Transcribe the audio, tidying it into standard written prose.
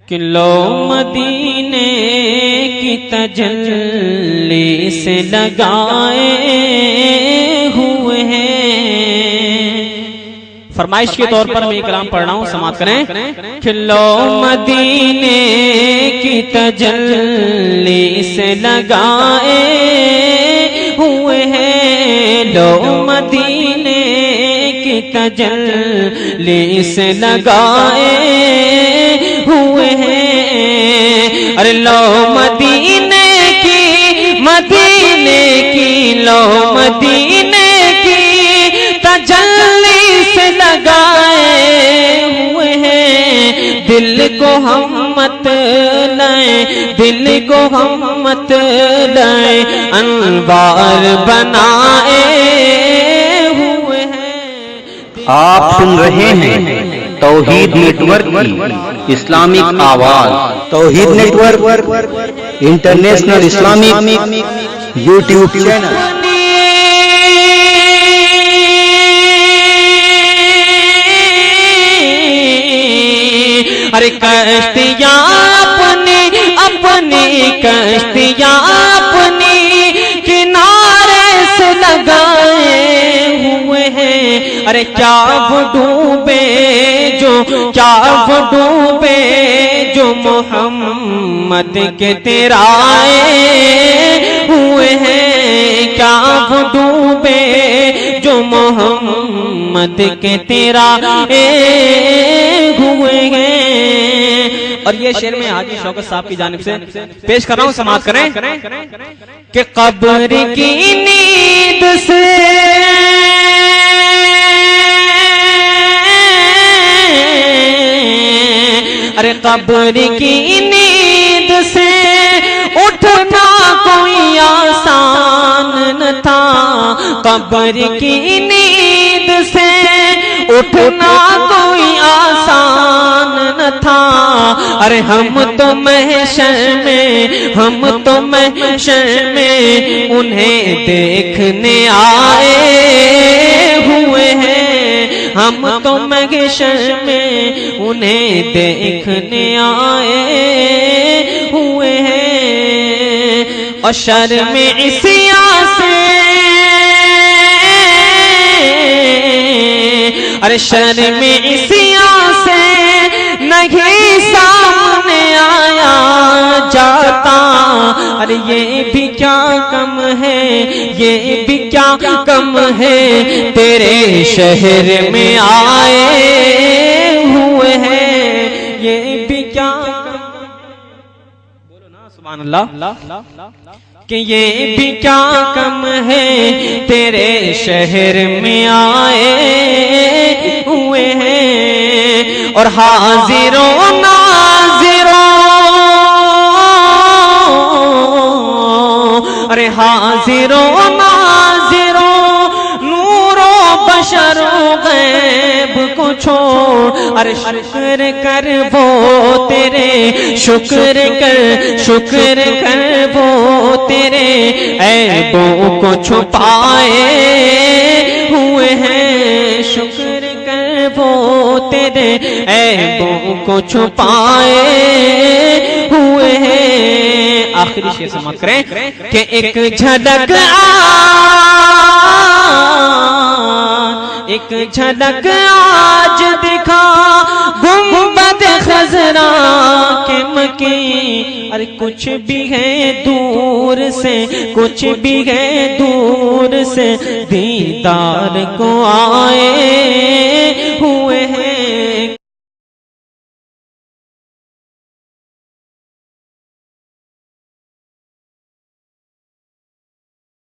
کہ لو مدینے کی تجلی سے لگائے ہوئے ہیں۔ فرمائش کے طور پر میں کلام پڑھ رہا ہوں، سماعت کریں کہ لو مدینے کی تجلی سے لگائے ہوئے ہیں، لو مدینے کی تجلی سے لگائے ہوئے ہیں۔ ارے لو مدینے کی لو مدینے کی تجلی سے لگائے ہوئے ہیں، دل کو ہم مت لائیں، دل کو ہم مت لائیں، انوار بنائے ہوئے ہیں۔ آپ سن رہے ہیں توحید نیٹ ورک کی اسلامک آواز۔ Tauheed network international Islamic YouTube channel. ارے کشتیاں اپنی کشتیاں اپنی کنارے سے لگائے ہوئے ہیں۔ ارے کیا وہ ڈوبے جو محمد کے تیرائے ہوئے ہیں، کیا وہ ڈوبے جو محمد کے تیرائے ہوئے ہیں۔ اور یہ شعر میں حاجی شوکت صاحب کی جانب سے پیش کر رہا ہوں، سماعت کریں کہ قبر کی نیند سے ارے قبر کی نیند سے اٹھنا کوئی آسان نہ تھا، قبر کی نیند سے اٹھنا کوئی آسان نہ تھا۔ ارے ہم تو محشر میں انہیں دیکھنے آئے ہوئے ہیں، ہم تو محشر میں انہیں دیکھنے آئے ہوئے ہیں۔ اور شرم عصیاں سے ارے شرم عصیاں سے نہیں سامنے آیا جاتا، ارے یہ بھی کیا کم ہے، یہ بھی کیا کم ہے، تیرے شہر میں آئے ہوئے ہیں، یہ بھی کیا بولو نا سبحان اللہ، کہ یہ بھی کیا کم ہے، تیرے شہر میں آئے ہوئے ہیں۔ اور حاضروں ناظروں ارے حاضروں ناظروں نور و بشر و غیب کو چھوڑ، ارے شکر کر وہ تیرے، شکر کر وہ تیرے عیبوں کو چھپائے ہوئے ہیں، شکر کر وہ تیرے عیبوں کو چھپائے ہوئے ہیں۔ آخری شعر سماعت کریں کہ ایک جھلک آج دکھا گنبد خضرا کے مکی، ارے کچھ بھی ہے دور سے، کچھ بھی ہے دور سے دیدار کو آئے